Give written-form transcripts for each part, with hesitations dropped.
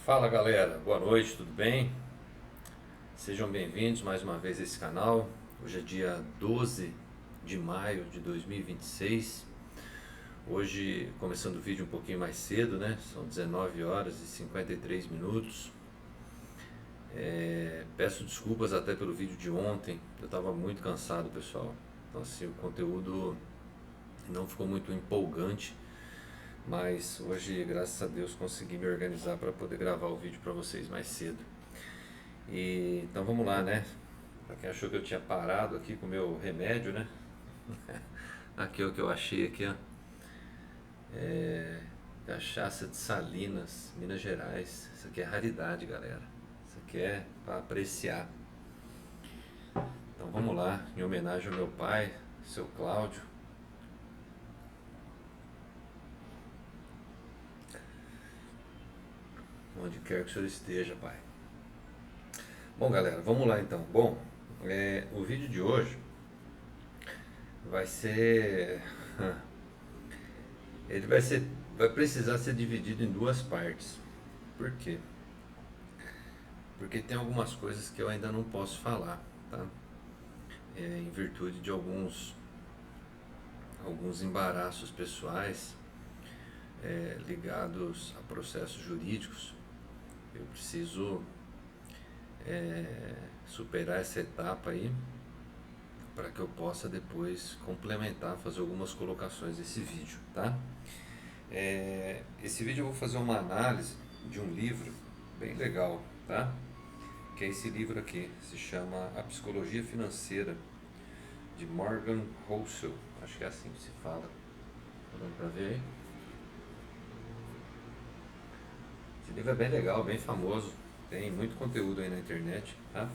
Fala galera, boa noite, tudo bem? Sejam bem-vindos mais uma vez a esse canal. Hoje é dia 12 de maio de 2026. Hoje começando o vídeo um pouquinho mais cedo, né? São 19 horas e 53 minutos. Peço desculpas até pelo vídeo de ontem, eu estava muito cansado, pessoal. Então assim, o conteúdo não ficou muito empolgante, mas hoje, graças a Deus, consegui me organizar para poder gravar o vídeo para vocês mais cedo. Então vamos lá, né? Pra quem achou que eu tinha parado aqui com o meu remédio, né? Aqui é o que eu achei aqui, ó. Cachaça de Salinas, Minas Gerais. Isso aqui é raridade, galera. Isso aqui é para apreciar. Então vamos lá, em homenagem ao meu pai, seu Cláudio. Onde quer que o senhor esteja, pai. Bom, galera, vamos lá então. Bom, o vídeo de hoje vai ser. Ele vai precisar ser dividido em duas partes. Por quê? Porque tem algumas coisas que eu ainda não posso falar, tá? Em virtude de alguns embaraços pessoais ligados a processos jurídicos. Eu preciso superar essa etapa aí para que eu possa depois complementar, fazer algumas colocações desse vídeo, tá? Esse vídeo eu vou fazer uma análise de um livro bem legal, tá? Que é esse livro aqui, se chama A Psicologia Financeira, de Morgan Housel, acho que é assim que se fala. Tá dando pra ver aí? Esse livro é bem legal, bem famoso, tem muito conteúdo aí na internet, tá?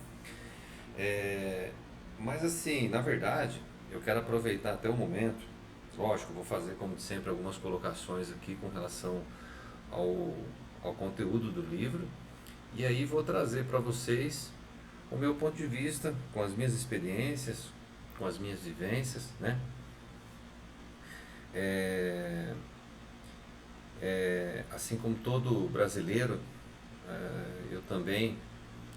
Mas assim, na verdade, eu quero aproveitar até o momento. Lógico, vou fazer como de sempre algumas colocações aqui com relação ao, ao conteúdo do livro. E aí vou trazer para vocês o meu ponto de vista, com as minhas experiências, com as minhas vivências, né? Assim como todo brasileiro, eu também,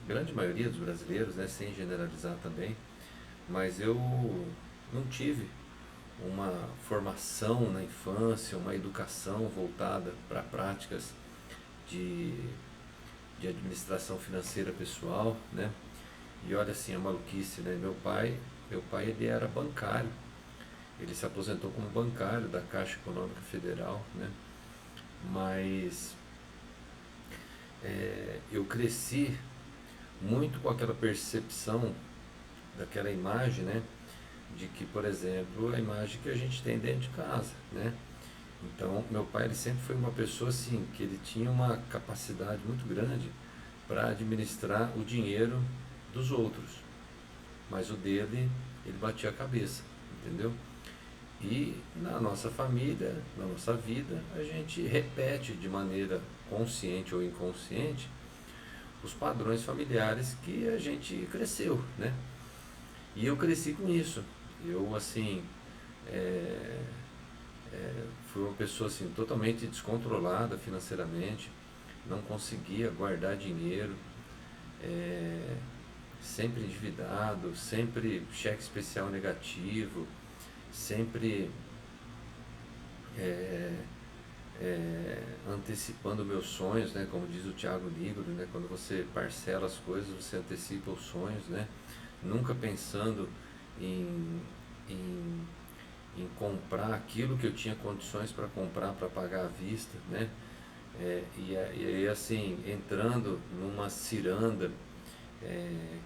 grande maioria dos brasileiros, né, sem generalizar também, mas eu não tive uma formação na infância, uma educação voltada para práticas de, de administração financeira pessoal, né? E olha assim a maluquice, né? Meu pai ele era bancário, ele se aposentou como bancário da Caixa Econômica Federal, né? Mas eu cresci muito com aquela percepção daquela imagem, né? De que, por exemplo, a imagem que a gente tem dentro de casa, né? Então, meu pai ele sempre foi uma pessoa assim, que ele tinha uma capacidade muito grande para administrar o dinheiro dos outros, mas o dele, ele batia a cabeça, entendeu? E na nossa família, na nossa vida, a gente repete de maneira consciente ou inconsciente os padrões familiares que a gente cresceu, né? E eu cresci com isso. Eu, assim, é, fui uma pessoa assim, totalmente descontrolada financeiramente, não conseguia guardar dinheiro, é, sempre endividado, sempre cheque especial negativo, sempre é, antecipando meus sonhos, né? Como diz o Thiago Nigro, né? Quando você parcela as coisas, você antecipa os sonhos, né? Nunca pensando em, em, em comprar aquilo que eu tinha condições para comprar, para pagar à vista, né? E aí assim, entrando numa ciranda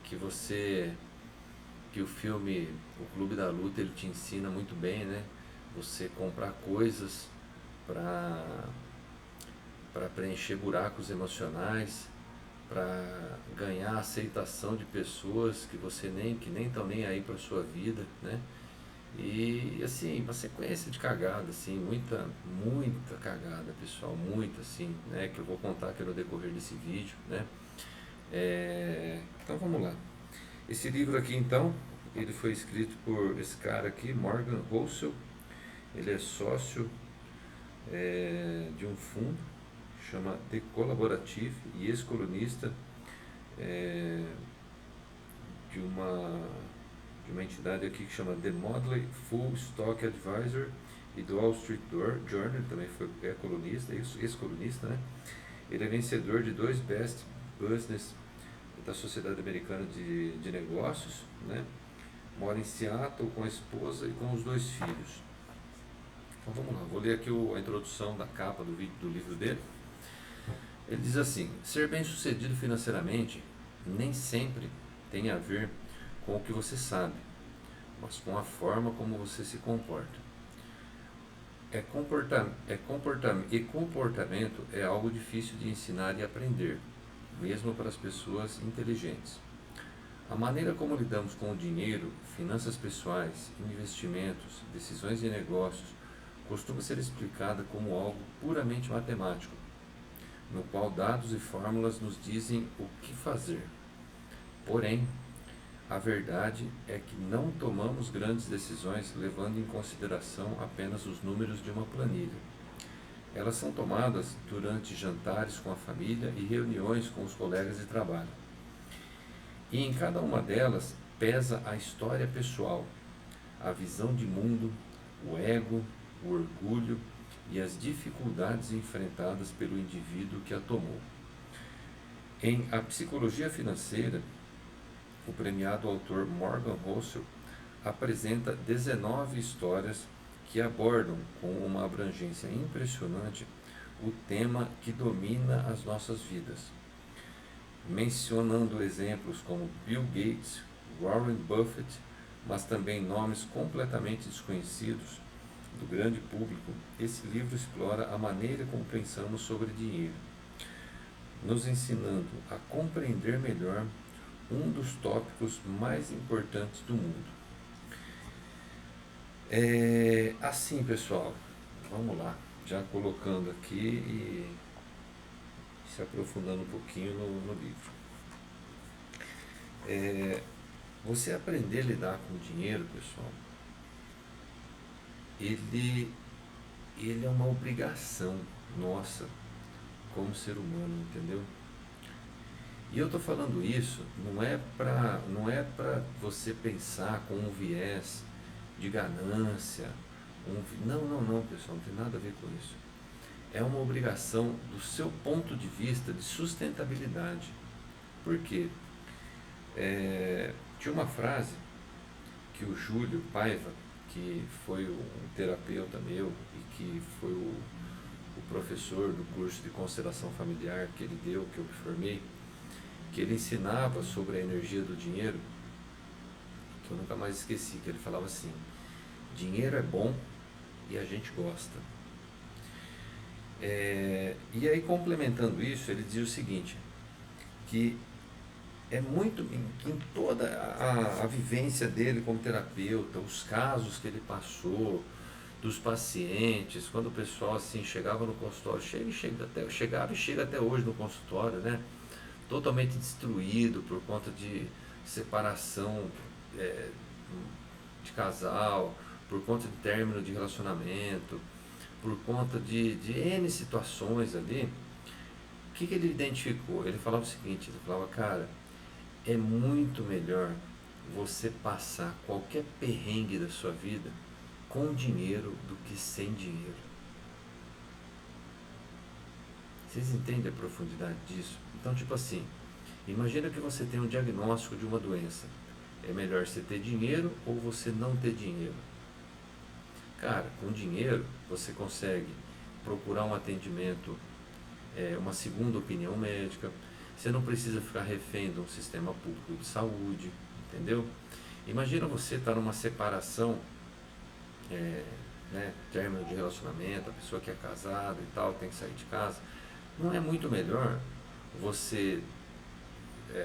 que que o filme O Clube da Luta ele te ensina muito bem, né? Você comprar coisas para preencher buracos emocionais, para ganhar a aceitação de pessoas que nem estão nem aí para sua vida, né? E assim, uma sequência de cagada, assim, muita cagada, pessoal, muita assim, né? Que eu vou contar aqui no decorrer desse vídeo, né? Então vamos lá. Esse livro aqui então, ele foi escrito por esse cara aqui, Morgan Housel. Ele é sócio de um fundo chama The Collaborative, e ex-colunista é, de uma entidade aqui que chama The Motley Fool Stock Advisor, e do Wall Street Journal, ele também é colunista, ex-colunista, né? Ele é vencedor de 2 Best Business da Sociedade Americana de Negócios, né? Mora em Seattle com a esposa e com os 2 filhos. Então vamos lá, vou ler aqui a introdução da capa do livro dele. Ele diz assim: ser bem-sucedido financeiramente nem sempre tem a ver com o que você sabe, mas com a forma como você se comporta. Comportamento é algo difícil de ensinar e aprender, mesmo para as pessoas inteligentes. A maneira como lidamos com o dinheiro, finanças pessoais, investimentos, decisões de negócios, costuma ser explicada como algo puramente matemático, no qual dados e fórmulas nos dizem o que fazer. Porém, a verdade é que não tomamos grandes decisões levando em consideração apenas os números de uma planilha. Elas são tomadas durante jantares com a família e reuniões com os colegas de trabalho. E em cada uma delas pesa a história pessoal, a visão de mundo, o ego, o orgulho e as dificuldades enfrentadas pelo indivíduo que a tomou. Em A Psicologia Financeira, o premiado autor Morgan Housel apresenta 19 histórias que abordam com uma abrangência impressionante o tema que domina as nossas vidas, mencionando exemplos como Bill Gates, Warren Buffett, mas também nomes completamente desconhecidos do grande público. Esse livro explora a maneira como pensamos sobre dinheiro, nos ensinando a compreender melhor um dos tópicos mais importantes do mundo. Assim, pessoal, vamos lá, já colocando aqui e se aprofundando um pouquinho no livro. Você aprender a lidar com o dinheiro, pessoal, ele é uma obrigação nossa como ser humano, entendeu? E eu estou falando isso não é para você pensar com um viés de ganância, não, pessoal, não tem nada a ver com isso. É uma obrigação do seu ponto de vista de sustentabilidade. Por quê? Tinha uma frase que o Júlio Paiva, que foi um terapeuta meu e que foi o professor do curso de constelação familiar que ele deu, que eu me formei, que ele ensinava sobre a energia do dinheiro, que eu nunca mais esqueci, que ele falava assim: dinheiro é bom e a gente gosta. E aí, complementando isso, ele diz o seguinte, que é muito, em toda a vivência dele como terapeuta, os casos que ele passou, dos pacientes, quando o pessoal assim chegava no consultório, chegava e chega até hoje no consultório, né? Totalmente destruído por conta de separação de casal, por conta de término de relacionamento, por conta de N situações ali. O que ele identificou? Ele falava o seguinte, ele falava: cara, é muito melhor você passar qualquer perrengue da sua vida com dinheiro do que sem dinheiro. Vocês entendem a profundidade disso? Então, tipo assim, imagina que você tem um diagnóstico de uma doença. É melhor você ter dinheiro ou você não ter dinheiro? Cara, com dinheiro você consegue procurar um atendimento, uma segunda opinião médica. Você não precisa ficar refém de um sistema público de saúde, entendeu? Imagina você estar numa separação, término de relacionamento, a pessoa que é casada e tal, tem que sair de casa. Não é muito melhor você...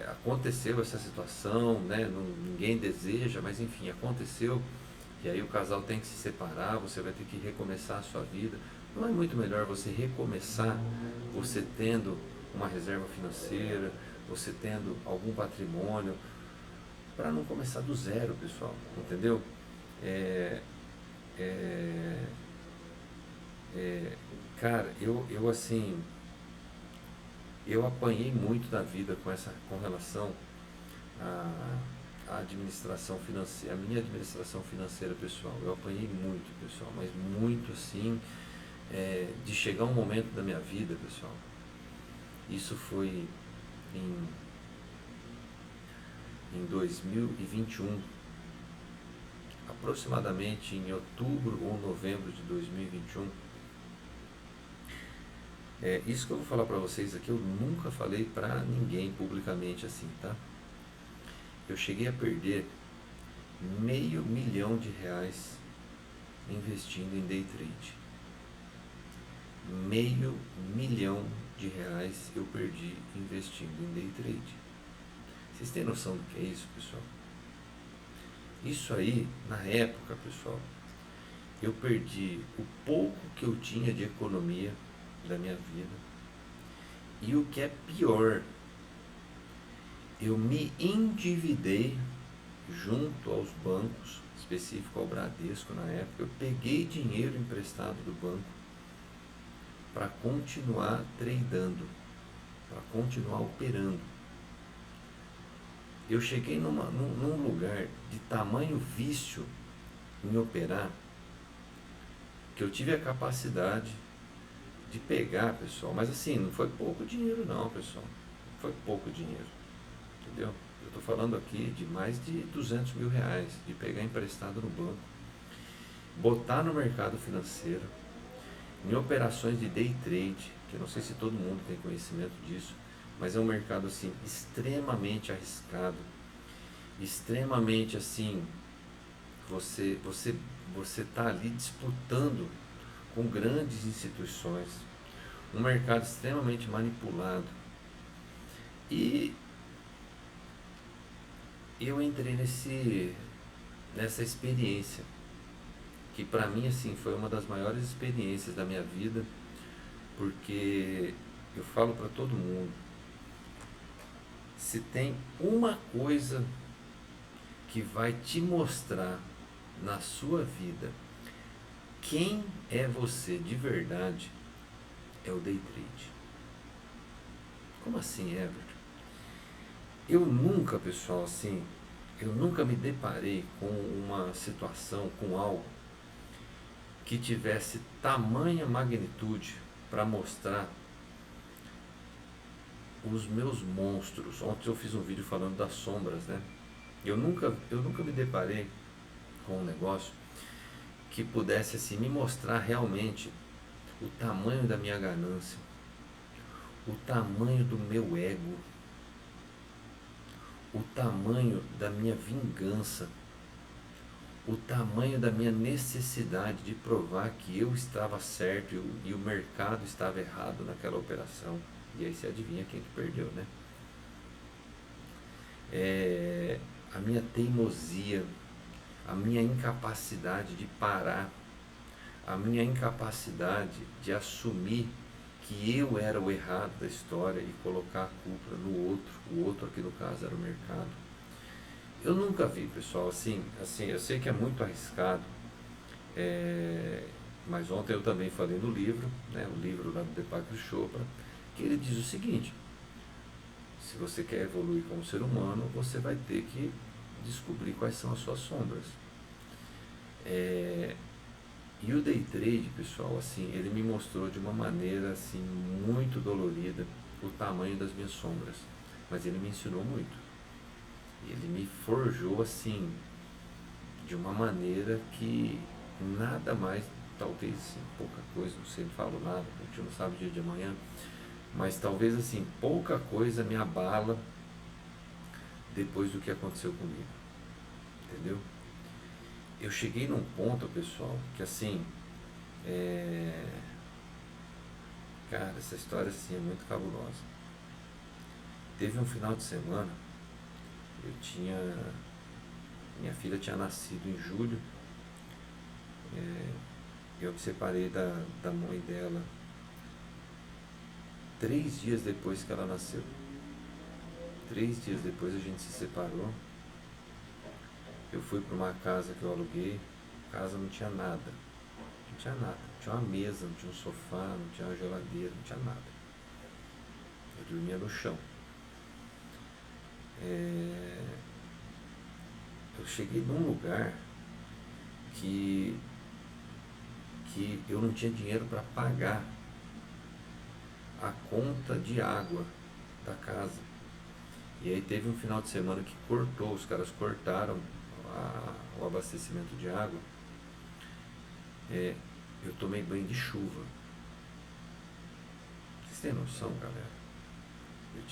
aconteceu essa situação, né? Ninguém deseja, mas enfim, aconteceu, e aí o casal tem que se separar, você vai ter que recomeçar a sua vida. Não é muito melhor você recomeçar, você tendo uma reserva financeira, você tendo algum patrimônio, para não começar do zero, pessoal, entendeu? Cara, eu assim, Eu apanhei muito na vida com relação à administração financeira, a minha administração financeira pessoal. Eu apanhei muito, pessoal, mas muito assim, de chegar um momento da minha vida, pessoal. Isso foi em 2021, aproximadamente em outubro ou novembro de 2021. Isso que eu vou falar para vocês aqui, eu nunca falei para ninguém publicamente assim, tá? Eu cheguei a perder R$ 500.000 investindo em day trade. R$ 500.000 eu perdi investindo em day trade. Vocês têm noção do que é isso, pessoal? Isso aí, na época, pessoal, eu perdi o pouco que eu tinha de economia da minha vida. E o que é pior, eu me endividei junto aos bancos, específico ao Bradesco na época. Eu peguei dinheiro emprestado do banco para continuar tradando, para continuar operando. Eu cheguei num lugar de tamanho vício em operar, que eu tive a capacidade de pegar, pessoal, mas assim, não foi pouco dinheiro não, pessoal, não foi pouco dinheiro, entendeu? Eu estou falando aqui de mais de R$ 200.000, de pegar emprestado no banco, botar no mercado financeiro, em operações de day trade, que eu não sei se todo mundo tem conhecimento disso, mas é um mercado assim extremamente arriscado, extremamente assim, você está ali disputando com grandes instituições, um mercado extremamente manipulado. E eu entrei nessa experiência, que para mim assim foi uma das maiores experiências da minha vida, porque eu falo para todo mundo, se tem uma coisa que vai te mostrar na sua vida quem é você de verdade, é o day trade. Como assim, Everton? Eu nunca, pessoal, assim, eu nunca me deparei com uma situação, com algo que tivesse tamanha magnitude para mostrar os meus monstros. Ontem eu fiz um vídeo falando das sombras, né? Eu nunca me deparei com um negócio que pudesse assim me mostrar realmente o tamanho da minha ganância, o tamanho do meu ego, o tamanho da minha vingança, o tamanho da minha necessidade de provar que eu estava certo e o mercado estava errado naquela operação. E aí você adivinha quem que perdeu, né? A minha teimosia, a minha incapacidade de parar, a minha incapacidade de assumir que eu era o errado da história e colocar a culpa no outro, o outro aqui no caso era o mercado. Eu nunca vi, pessoal, assim eu sei que é muito arriscado, mas ontem eu também falei no livro, né, o livro lá do Deepak Chopra, que ele diz o seguinte: se você quer evoluir como ser humano, você vai ter que descobrir quais são as suas sombras. E o day trade, pessoal, assim, ele me mostrou de uma maneira assim muito dolorida o tamanho das minhas sombras, mas ele me ensinou muito. Ele me forjou assim de uma maneira que nada mais, talvez assim, pouca coisa, não sei, não falo nada, a gente não sabe o dia de amanhã, mas talvez assim, pouca coisa me abala depois do que aconteceu comigo, entendeu? Eu cheguei num ponto, pessoal, que assim, cara, essa história assim é muito cabulosa. Teve um final de semana, minha filha tinha nascido em julho, eu me separei da mãe dela 3 dias depois que ela nasceu. 3 dias depois a gente se separou. Eu fui para uma casa que eu aluguei, a casa não tinha nada, não tinha nada, não tinha uma mesa, não tinha um sofá, não tinha uma geladeira, não tinha nada. Eu dormia no chão. Eu cheguei num lugar que eu não tinha dinheiro para pagar a conta de água da casa. E aí teve um final de semana que cortou, os caras cortaram o abastecimento de água. Eu tomei banho de chuva. Vocês têm noção, galera?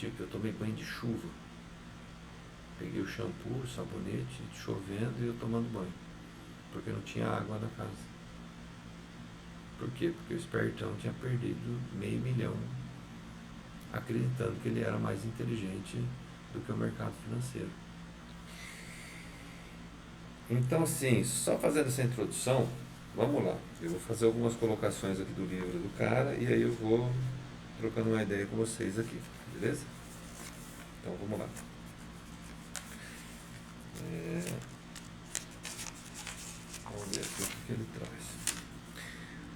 Eu tomei banho de chuva. Peguei o shampoo, o sabonete, chovendo e eu tomando banho. Porque não tinha água na casa. Por quê? Porque o espertão tinha perdido $500 mil, acreditando que ele era mais inteligente do que o mercado financeiro. Então, assim, só fazendo essa introdução, vamos lá. Eu vou fazer algumas colocações aqui do livro do cara e aí eu vou trocando uma ideia com vocês aqui, beleza? Então, vamos lá. Vamos ver aqui o que ele traz.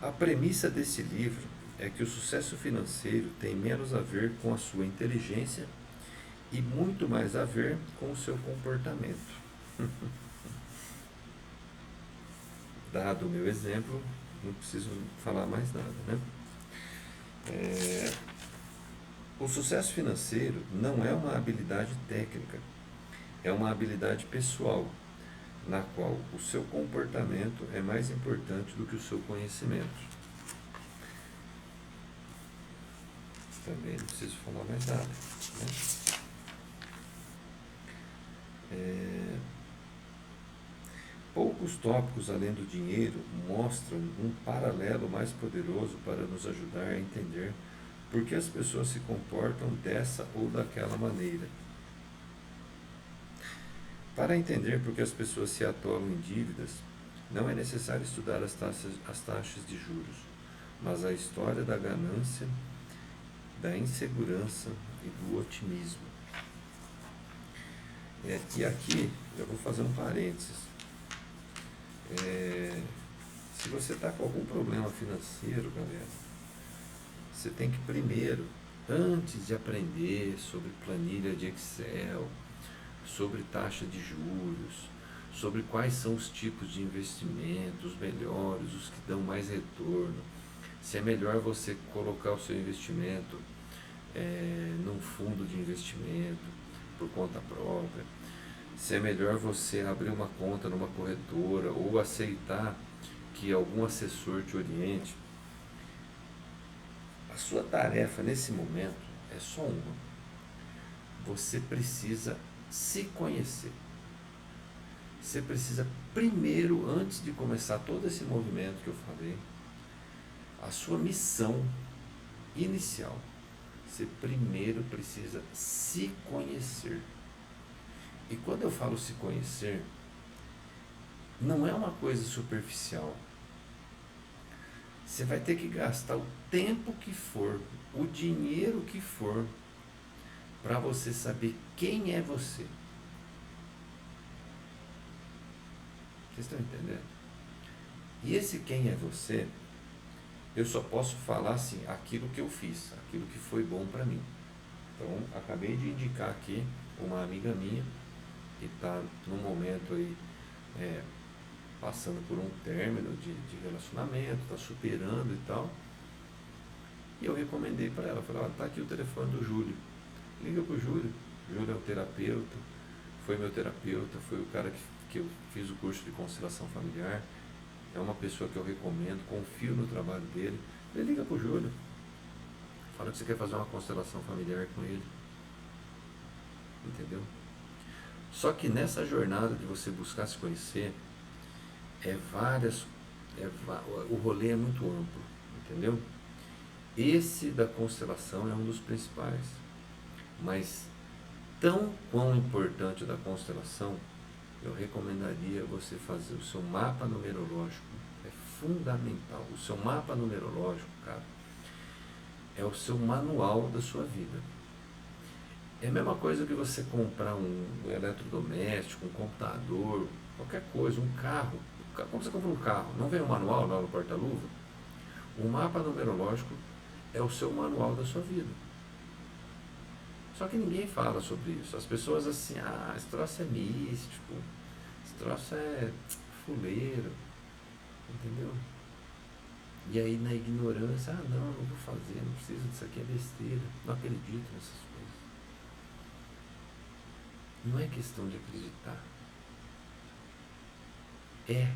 A premissa desse livro é que o sucesso financeiro tem menos a ver com a sua inteligência e muito mais a ver com o seu comportamento. Dado o meu exemplo, não preciso falar mais nada, né? O sucesso financeiro não é uma habilidade técnica, é uma habilidade pessoal, na qual o seu comportamento é mais importante do que o seu conhecimento. Também não preciso falar mais nada, né? Poucos tópicos além do dinheiro mostram um paralelo mais poderoso para nos ajudar a entender por que as pessoas se comportam dessa ou daquela maneira. Para entender por que as pessoas se atolam em dívidas, não é necessário estudar as taxas de juros, mas a história da ganância, da insegurança e do otimismo. E aqui eu vou fazer um parênteses. Se você está com algum problema financeiro, galera, você tem que primeiro, antes de aprender sobre planilha de Excel, sobre taxa de juros, sobre quais são os tipos de investimentos, os melhores, os que dão mais retorno, se é melhor você colocar o seu investimento num fundo de investimento por conta própria, se é melhor você abrir uma conta numa corretora ou aceitar que algum assessor te oriente. A sua tarefa nesse momento é só uma. Você precisa se conhecer. Você precisa primeiro, antes de começar todo esse movimento que eu falei, a sua missão inicial, você primeiro precisa se conhecer. E quando eu falo se conhecer, não é uma coisa superficial. Você vai ter que gastar o tempo que for, o dinheiro que for, para você saber quem é você. Vocês estão entendendo? E esse quem é você, eu só posso falar assim, aquilo que eu fiz, aquilo que foi bom para mim. Então, acabei de indicar aqui uma amiga minha, que está num momento aí, passando por um término de relacionamento, está superando e tal. E eu recomendei para ela, falei, tá aqui o telefone do Júlio. Liga pro Júlio. O Júlio é o terapeuta, foi meu terapeuta, foi o cara que eu fiz o curso de constelação familiar. É uma pessoa que eu recomendo, confio no trabalho dele. Ele liga pro Júlio. Fala que você quer fazer uma constelação familiar com ele. Entendeu? Só que nessa jornada de você buscar se conhecer, o rolê é muito amplo, entendeu? Esse da constelação é um dos principais, mas tão quão importante da constelação, eu recomendaria você fazer o seu mapa numerológico. É fundamental. O seu mapa numerológico, cara, é o seu manual da sua vida. É a mesma coisa que você comprar um eletrodoméstico, um computador, qualquer coisa, um carro. Quando você compra um carro, não vem um manual lá no porta-luva? O mapa numerológico é o seu manual da sua vida. Só que ninguém fala sobre isso. As pessoas assim, esse troço é místico, esse troço é fuleiro, entendeu? E aí na ignorância, não vou fazer, não preciso disso aqui, é besteira, não acredito nessas coisas. Não é questão de acreditar. É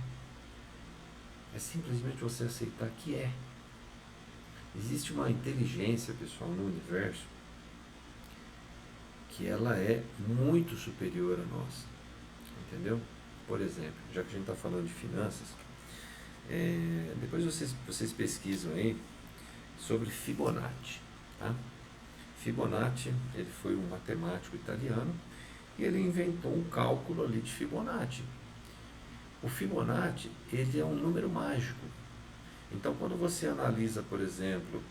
simplesmente você aceitar que é. Existe uma inteligência, pessoal, no universo que ela é muito superior a nós, entendeu? Por exemplo, já que a gente está falando de finanças, depois vocês pesquisam aí sobre Fibonacci, tá? Fibonacci, ele foi um matemático italiano e ele inventou um cálculo ali de Fibonacci. O Fibonacci, ele é um número mágico. Então, quando você analisa, por exemplo,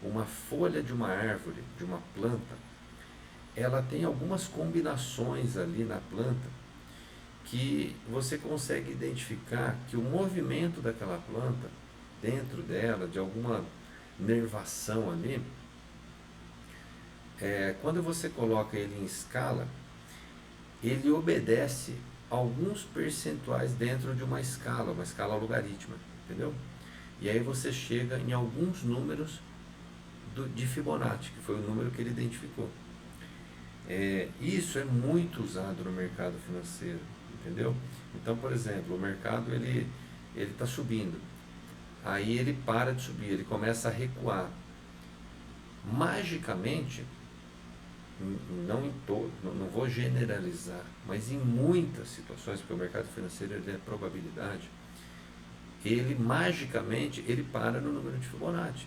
uma folha de uma árvore, de uma planta, ela tem algumas combinações ali na planta que você consegue identificar que o movimento daquela planta, dentro dela, de alguma nervação ali, quando você coloca ele em escala, ele obedece alguns percentuais dentro de uma escala logarítmica, entendeu? E aí você chega em alguns números de Fibonacci, que foi o número que ele identificou. Isso é muito usado no mercado financeiro, entendeu? Então, por exemplo, o mercado ele está subindo, aí ele para de subir, ele começa a recuar. Magicamente, não em todo, não vou generalizar, mas em muitas situações, porque o mercado financeiro ele é probabilidade, ele magicamente ele para no número de Fibonacci.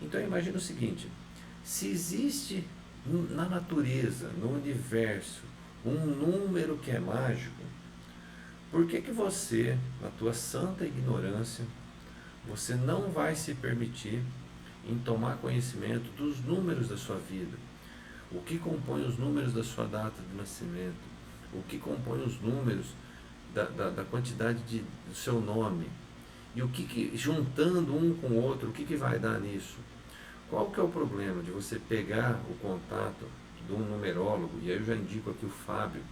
Então imagina o seguinte: se existe na natureza, no universo, um número que é mágico, por que você, na tua santa ignorância, você não vai se permitir em tomar conhecimento dos números da sua vida? O que compõe os números da sua data de nascimento? O que compõe os números da quantidade do seu nome? E o que juntando um com o outro, o que vai dar nisso? Qual que é o problema de você pegar o contato de um numerólogo? E aí eu já indico aqui o Fábio,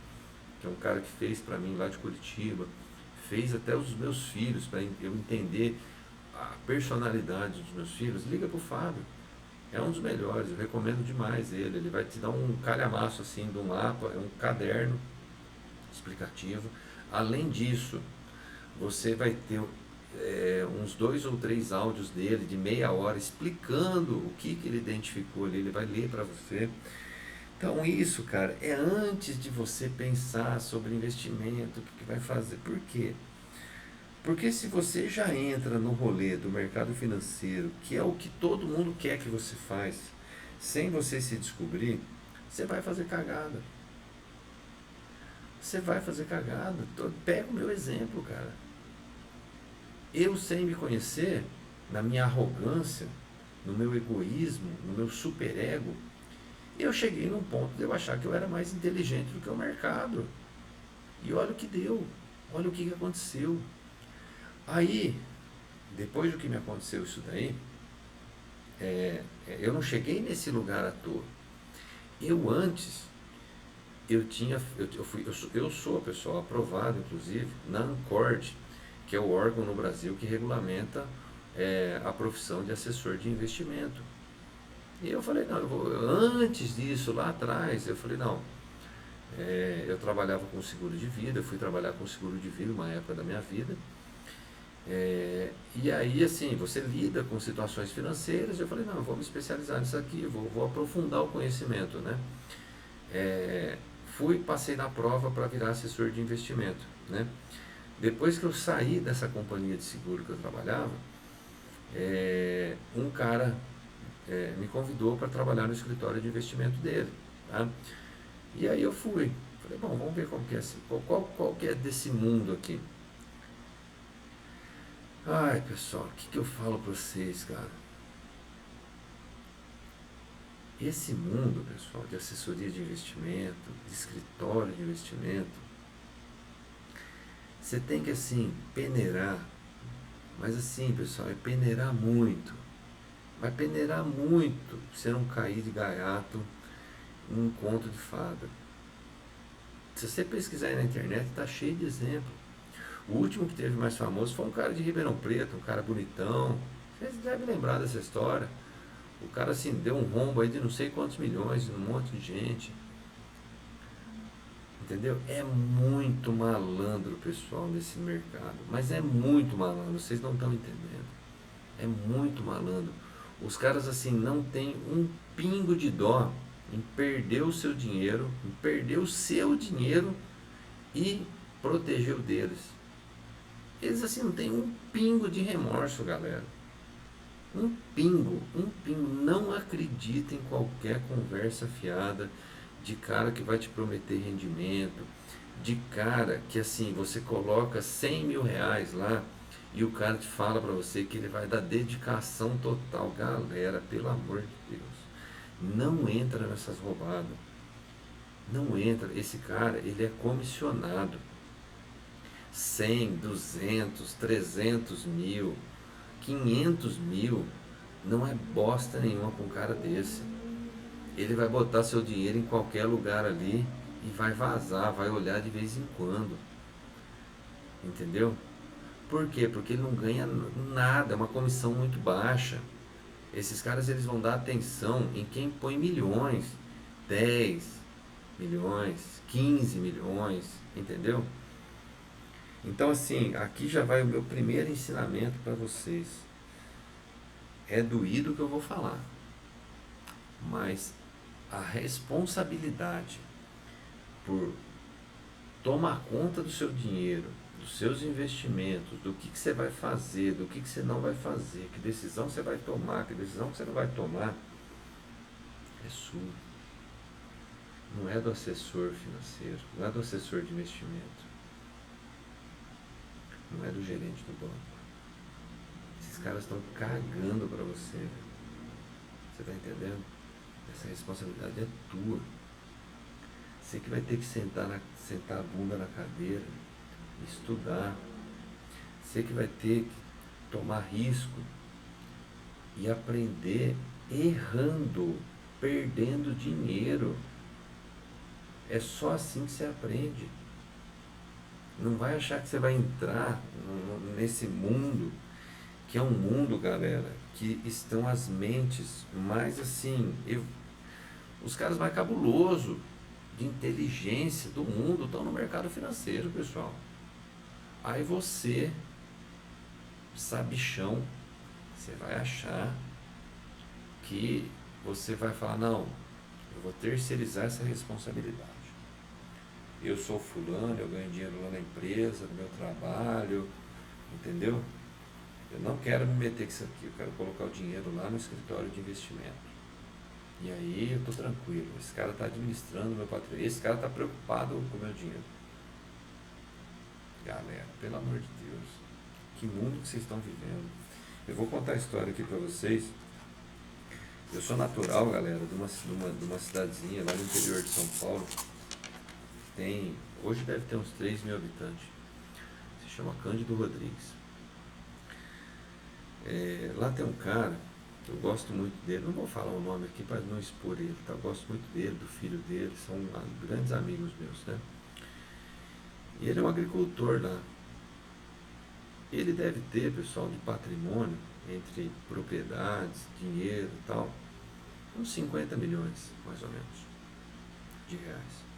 que é um cara que fez para mim lá de Curitiba, fez até os meus filhos, para eu entender a personalidade dos meus filhos. Liga para o Fábio, é um dos melhores, eu recomendo demais ele vai te dar um calhamaço assim do mapa, é um caderno explicativo. Além disso, você vai ter uns 2 ou 3 áudios dele de meia hora explicando o que ele identificou ali, ele vai ler para você. Então isso, cara, é antes de você pensar sobre investimento, o que vai fazer. Por quê? Porque se você já entra no rolê do mercado financeiro, que é o que todo mundo quer que você faz, sem você se descobrir, você vai fazer cagada. Você vai fazer cagada. Pega o meu exemplo, cara. Eu, sem me conhecer, na minha arrogância, no meu egoísmo, no meu superego, eu cheguei num ponto de eu achar que eu era mais inteligente do que o mercado. E olha o que deu, olha o que aconteceu. Aí, depois do que me aconteceu isso daí, eu não cheguei nesse lugar à toa. Eu antes, eu sou pessoal aprovado, inclusive, na ANCORD, que é o órgão no Brasil que regulamenta a profissão de assessor de investimento. E eu falei, não, antes disso, lá atrás, eu falei, não, eu trabalhava com seguro de vida, eu fui trabalhar com seguro de vida uma época da minha vida, e aí assim, você lida com situações financeiras, eu falei, não, eu vou me especializar nisso aqui, vou aprofundar o conhecimento, né? Passei na prova para virar assessor de investimento, né? Depois que eu saí dessa companhia de seguro que eu trabalhava, um cara me convidou para trabalhar no escritório de investimento dele, tá? E aí eu fui, falei, bom, vamos ver como que é assim, qual que é desse mundo aqui. Ai, pessoal, o que eu falo para vocês, cara? Esse mundo, pessoal, de assessoria de investimento, de escritório de investimento, você tem que, assim, peneirar, mas assim, pessoal, é peneirar muito. Vai peneirar muito pra você não cair de gaiato um conto de fada. Se você pesquisar aí na internet, tá cheio de exemplo. O último que teve mais famoso foi um cara de Ribeirão Preto, um cara bonitão. Vocês devem lembrar dessa história. O cara assim deu um rombo aí de não sei quantos milhões, um monte de gente. Entendeu? É muito malandro, pessoal, nesse mercado. Mas é muito malandro, vocês não estão entendendo. É muito malandro. Os caras assim não tem um pingo de dó em perder o seu dinheiro, em perder o seu dinheiro e proteger o deles. Eles assim não tem um pingo de remorso, galera. Um pingo, um pingo. Não acredita em qualquer conversa fiada de cara que vai te prometer rendimento, de cara que assim você coloca 100 mil reais lá e o cara te fala para você que ele vai dar dedicação total. Galera, pelo amor de Deus, não entra nessas roubadas. Não entra. Esse cara, ele é comissionado. 100, 200, 300 mil, 500 mil, não é bosta nenhuma com um cara desse. Ele vai botar seu dinheiro em qualquer lugar ali e vai vazar, vai olhar de vez em quando. Entendeu? Por quê? Porque ele não ganha nada, é uma comissão muito baixa. Esses caras eles vão dar atenção em quem põe milhões, 10 milhões, 15 milhões, entendeu? Então assim, aqui já vai o meu primeiro ensinamento para vocês. É doído o que eu vou falar, mas a responsabilidade por tomar conta do seu dinheiro, dos seus investimentos, do que você vai fazer, do que você não vai fazer, que decisão você vai tomar, que decisão você não vai tomar, é sua. Não é do assessor financeiro, não é do assessor de investimento, não é do gerente do banco. Esses caras estão cagando para você. Você está entendendo? Essa responsabilidade é tua. Você que vai ter que sentar a bunda na cadeira, estudar. Você que vai ter que tomar risco e aprender errando, perdendo dinheiro. É só assim que você aprende. Não vai achar que você vai entrar nesse mundo, que é um mundo, galera, que estão as mentes mais assim, os caras mais cabulosos de inteligência do mundo estão no mercado financeiro, pessoal. Aí você, sabichão, você vai achar que você vai falar, não, eu vou terceirizar essa responsabilidade. Eu sou fulano, eu ganho dinheiro lá na empresa, no meu trabalho, entendeu? Eu não quero me meter com isso aqui, eu quero colocar o dinheiro lá no escritório de investimento. E aí eu estou tranquilo, esse cara está administrando o meu patrimônio, esse cara está preocupado com o meu dinheiro. Galera, pelo amor de Deus, que mundo que vocês estão vivendo. Eu vou contar a história aqui para vocês. Eu sou natural, galera, de uma cidadezinha lá no interior de São Paulo. Hoje deve ter uns 3 mil habitantes. Se chama Cândido Rodrigues. Lá tem um cara, eu gosto muito dele, não vou falar o nome aqui para não expor ele, tá? Eu gosto muito dele, do filho dele, são grandes amigos meus, né? E ele é um agricultor lá. Ele deve ter, pessoal, de patrimônio, entre propriedades, dinheiro e tal, uns 50 milhões, mais ou menos, de reais.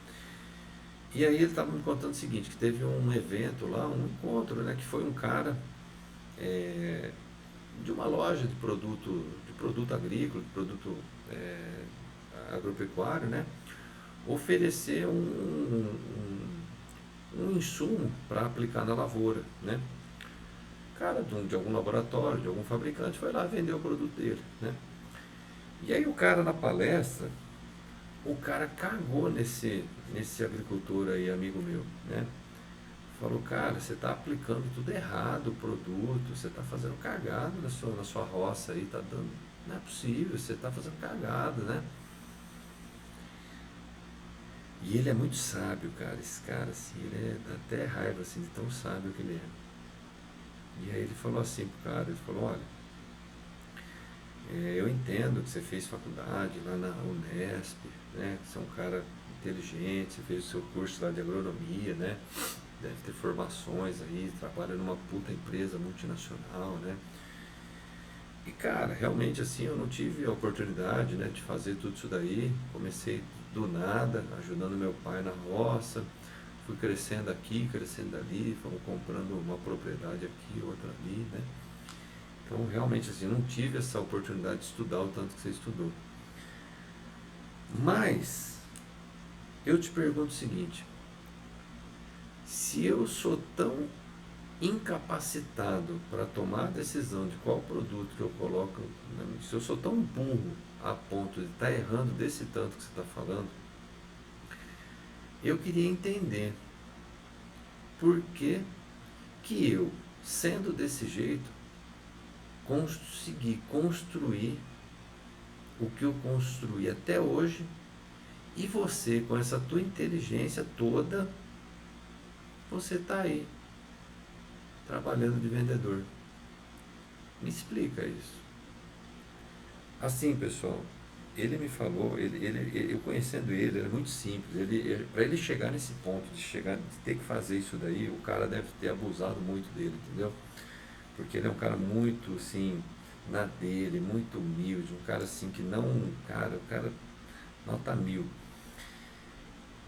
E aí ele estava me contando o seguinte, que teve um evento lá, um encontro, né, que foi um cara de uma loja de produto agrícola, de produto agropecuário, né, oferecer um insumo para aplicar na lavoura, né. O cara de algum laboratório, de algum fabricante, foi lá vender o produto dele, né. E aí o cara na palestra, o cara cagou nesse agricultor aí, amigo meu, né? Falou, cara, você está aplicando tudo errado o produto, você está fazendo cagada na sua roça aí, tá dando, não é possível, você está fazendo cagada, né? E ele é muito sábio, cara, esse cara, assim, ele dá até raiva, assim, de tão sábio que ele é. E aí ele falou assim pro cara, ele falou, olha, Eu entendo que você fez faculdade lá na Unesp, né? Que você é um cara inteligente, você fez o seu curso lá de agronomia, né? Deve ter formações aí, trabalha numa puta empresa multinacional, né? E cara, realmente assim, eu não tive a oportunidade, né, de fazer tudo isso daí. Comecei do nada, ajudando meu pai na roça, fui crescendo aqui, crescendo ali, fomos comprando uma propriedade aqui, outra ali, né? Então realmente assim, não tive essa oportunidade de estudar o tanto que você estudou. Mas eu te pergunto o seguinte, se eu sou tão incapacitado para tomar a decisão de qual produto que eu coloco, se eu sou tão burro a ponto de estar errando desse tanto que você está falando, eu queria entender por que que eu, sendo desse jeito, consegui construir o que eu construí até hoje e você, com essa tua inteligência toda, você está aí trabalhando de vendedor. Me explica isso. Assim, pessoal, ele me falou, eu conhecendo ele, era muito simples. Para ele chegar nesse ponto de ter que fazer isso daí, o cara deve ter abusado muito dele, entendeu? Porque ele é um cara muito assim, na dele, muito humilde, um cara assim que não, o cara nota mil.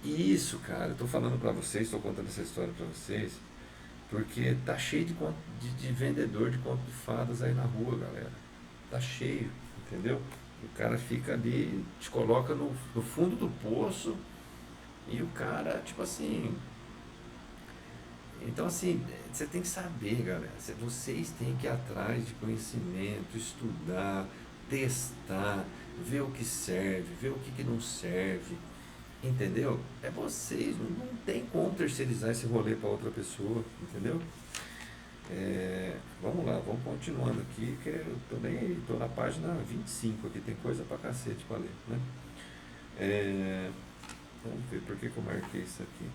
E isso, cara, eu tô falando pra vocês, tô contando essa história pra vocês, porque tá cheio de vendedor de conto de fadas aí na rua, galera. Tá cheio, entendeu? O cara fica ali, te coloca no fundo do poço e o cara, tipo assim. Então, assim, você tem que saber, galera. Vocês têm que ir atrás de conhecimento, estudar, testar, ver o que serve, ver o que não serve. Entendeu? É vocês, não tem como terceirizar esse rolê para outra pessoa, entendeu? Vamos lá, vamos continuando aqui, que eu tô nem aí, tô na página 25 aqui, tem coisa pra cacete pra ler, né? Vamos ver por que eu marquei isso aqui.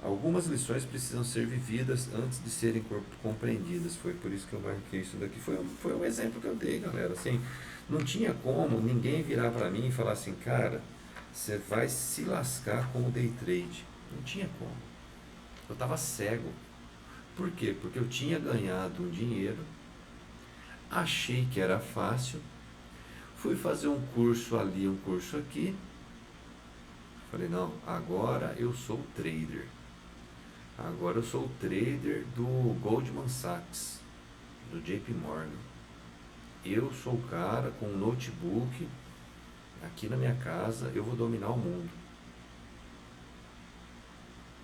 Algumas lições precisam ser vividas antes de serem compreendidas, foi por isso que eu marquei isso daqui. Foi um exemplo que eu dei, galera, assim, não tinha como ninguém virar pra mim e falar assim, cara, você vai se lascar com o day trade. Não tinha como. Eu estava cego. Por quê? Porque eu tinha ganhado um dinheiro, achei que era fácil, fui fazer um curso ali, um curso aqui. Falei, não, agora eu sou trader. Agora eu sou o trader do Goldman Sachs, do JP Morgan. Eu sou o cara com um notebook aqui na minha casa, eu vou dominar o mundo.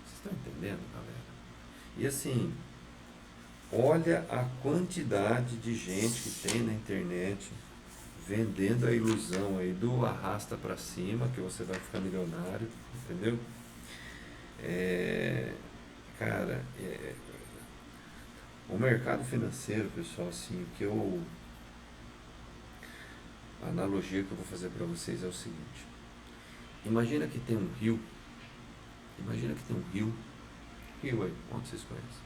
Vocês estão entendendo, galera? E assim, olha a quantidade de gente que tem na internet vendendo a ilusão aí do arrasta pra cima, que você vai ficar milionário, entendeu? Cara, o mercado financeiro, pessoal, assim, a analogia que eu vou fazer para vocês é o seguinte. Imagina que tem um rio. Rio aí, onde vocês conhecem?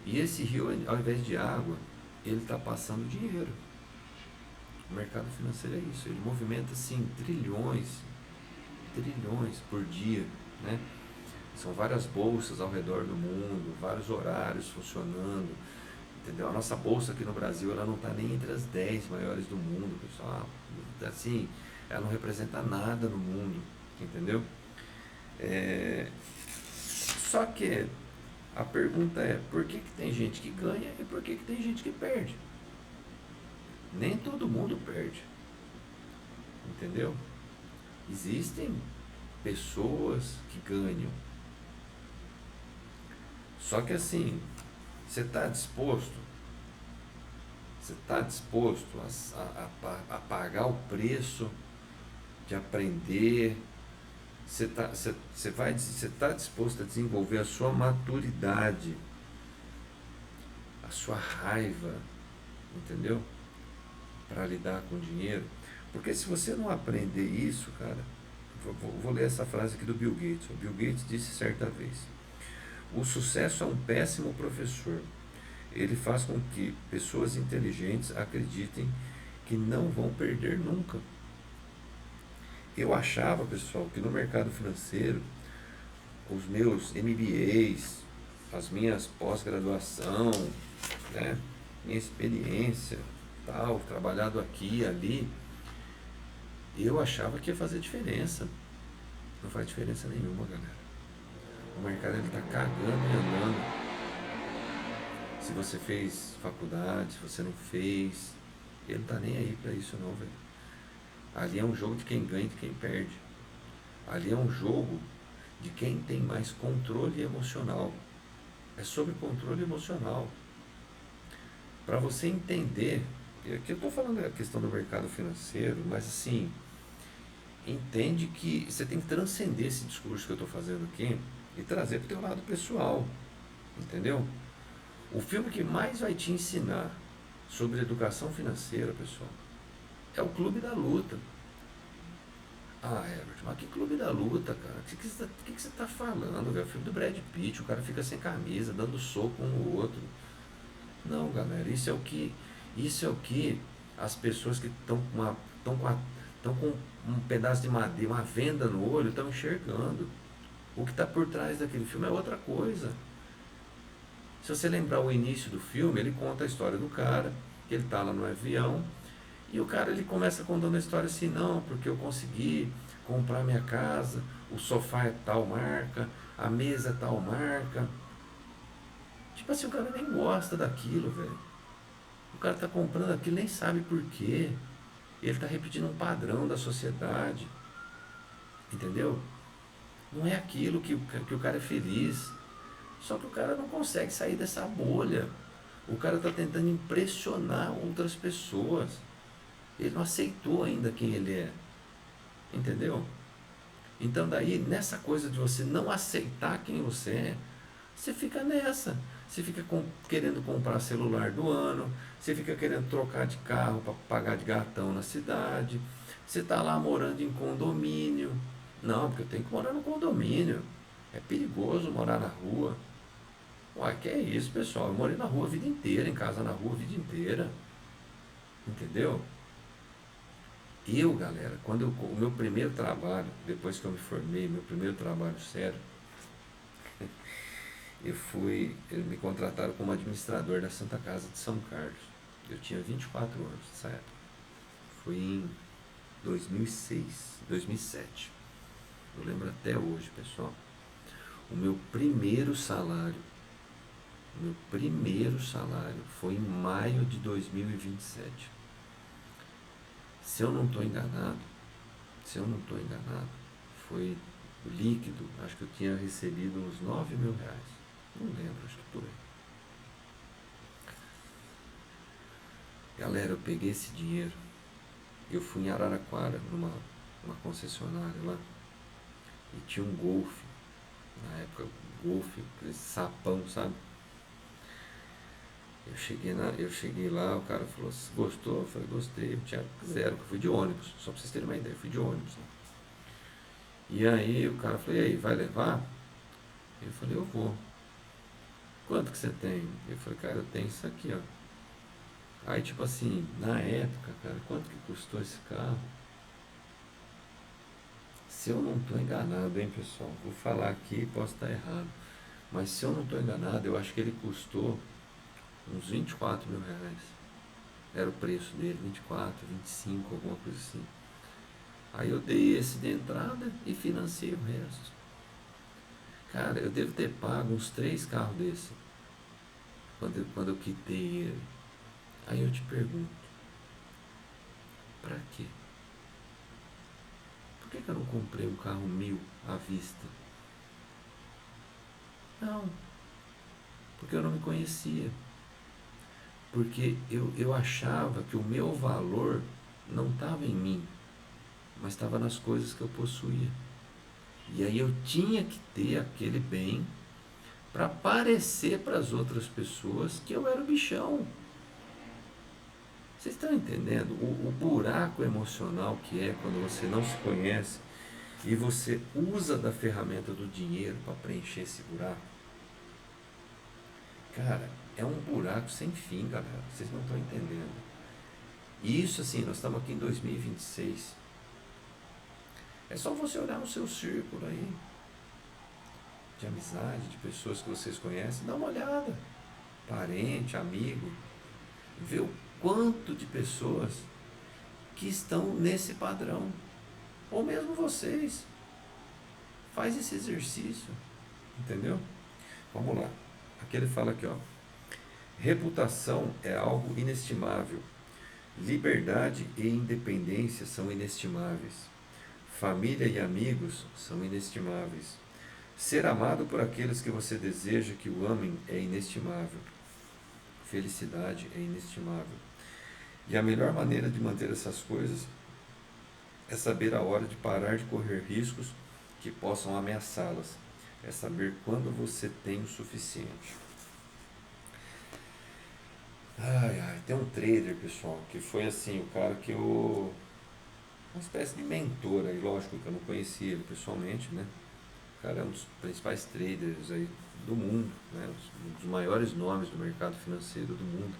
E esse rio, ao invés de água, ele está passando dinheiro. O mercado financeiro é isso, ele movimenta assim trilhões por dia, né? São várias bolsas ao redor do mundo, vários horários funcionando, entendeu? A nossa bolsa aqui no Brasil, ela não está nem entre as 10 maiores do mundo, pessoal. Assim, ela não representa nada no mundo, entendeu? Só que a pergunta é, por que tem gente que ganha e por que tem gente que perde? Nem todo mundo perde, entendeu? Existem pessoas que ganham. Só que assim, você está disposto a pagar o preço de aprender? Você tá disposto a desenvolver a sua maturidade, a sua raiva, entendeu? Para lidar com o dinheiro. Porque se você não aprender isso, cara, vou ler essa frase aqui do Bill Gates. O Bill Gates disse certa vez: o sucesso é um péssimo professor. ele faz com que pessoas inteligentes acreditem que não vão perder nunca. Eu achava, pessoal, que no mercado financeiro, os meus MBAs, as minhas pós-graduação, né, minha experiência, tal, trabalhado aqui e ali, eu achava que ia fazer diferença. Não faz diferença nenhuma, galera. O mercado ele está cagando e andando. Se você fez faculdade, se você não fez, ele não tá nem aí pra isso não, velho. Ali é um jogo de quem ganha e de quem perde. Ali é um jogo de quem tem mais controle emocional. É sobre controle emocional. Para você entender, e aqui eu estou falando da questão do mercado financeiro, mas assim, entende que você tem que transcender esse discurso que eu estou fazendo aqui e trazer para o teu lado pessoal, entendeu? O filme que mais vai te ensinar sobre educação financeira, pessoal, é o Clube da Luta. Ah, Herbert, mas que Clube da Luta, cara? O que você tá falando, velho? O filme do Brad Pitt, o cara fica sem camisa, dando soco um no outro. Não, galera, isso é o que as pessoas que estão com um pedaço de madeira, uma venda no olho, estão enxergando. O que está por trás daquele filme é outra coisa. Se você lembrar o início do filme, ele conta a história do cara, que ele está lá no avião, e o cara ele começa contando a história assim, não, porque eu consegui comprar minha casa, o sofá é tal marca, a mesa é tal marca. Tipo assim, o cara nem gosta daquilo, velho. O cara tá comprando aquilo, nem sabe por quê. Ele tá repetindo um padrão da sociedade. Entendeu? Não é aquilo que o cara é feliz. Só que o cara não consegue sair dessa bolha. O cara está tentando impressionar outras pessoas. Ele não aceitou ainda quem ele é. Entendeu? Então daí, nessa coisa de você não aceitar quem você é, você fica nessa. Você fica querendo comprar celular do ano, você fica querendo trocar de carro para pagar de gatão na cidade, você está lá morando em condomínio. Não, porque eu tenho que morar no condomínio. É perigoso morar na rua. Uai, que é isso, pessoal? Eu morei na rua a vida inteira, em casa na rua a vida inteira. Entendeu? Galera, o meu primeiro trabalho, depois que eu me formei, meu primeiro trabalho sério, eles me contrataram como administrador da Santa Casa de São Carlos. Eu tinha 24 anos nessa época. Foi em 2006, 2007. Eu lembro até hoje, pessoal. O meu primeiro salário foi em maio de 2027. Se eu não estou enganado, foi líquido, acho que eu tinha recebido uns 9 mil reais. Não lembro, acho que por aí. Galera, eu peguei esse dinheiro, eu fui em Araraquara, numa concessionária lá, e tinha um Golf, na época, Golf, esse sapão, sabe? Eu cheguei lá, o cara falou, gostou? Eu falei, gostei, eu tinha zero, eu fui de ônibus, só pra vocês terem uma ideia, eu fui de ônibus. Né? E aí o cara falou, e aí, vai levar? Eu falei, eu vou. Quanto que você tem? Eu falei, cara, eu tenho isso aqui, ó. Aí tipo assim, na época, cara, quanto que custou esse carro? Se eu não estou enganado, hein, pessoal, vou falar aqui, posso estar errado, mas se eu não estou enganado, eu acho que ele custou uns 24 mil reais. Era o preço dele, 24, 25, alguma coisa assim. Aí eu dei esse de entrada e financei o resto. Cara, eu devo ter pago uns 3 carros desses quando eu quitei ele. Aí eu te pergunto, pra quê? Por que eu não comprei um carro 1.000 à vista? Não, porque eu não me conhecia. Porque eu achava que o meu valor não estava em mim, mas estava nas coisas que eu possuía. E aí eu tinha que ter aquele bem para parecer para as outras pessoas que eu era o bichão. Vocês estão entendendo o buraco emocional que é quando você não se conhece e você usa da ferramenta do dinheiro para preencher esse buraco? Cara, é um buraco sem fim, galera. Vocês não estão entendendo. E isso assim, nós estamos aqui em 2026. É só você olhar no seu círculo aí, de amizade, de pessoas que vocês conhecem, dá uma olhada. Parente, amigo, vê o quanto de pessoas que estão nesse padrão. Ou mesmo vocês. Faz esse exercício. Entendeu? Vamos lá. Aqui ele fala aqui, ó. Reputação é algo inestimável. Liberdade e independência são inestimáveis. Família e amigos são inestimáveis. Ser amado por aqueles que você deseja que o amem é inestimável. Felicidade é inestimável. E a melhor maneira de manter essas coisas é saber a hora de parar de correr riscos que possam ameaçá-las. É saber quando você tem o suficiente. Tem um trader, pessoal, que foi assim, o cara que eu... uma espécie de mentor aí, lógico que eu não conhecia ele pessoalmente, né? O cara é um dos principais traders aí do mundo, né? Um dos maiores nomes do mercado financeiro do mundo.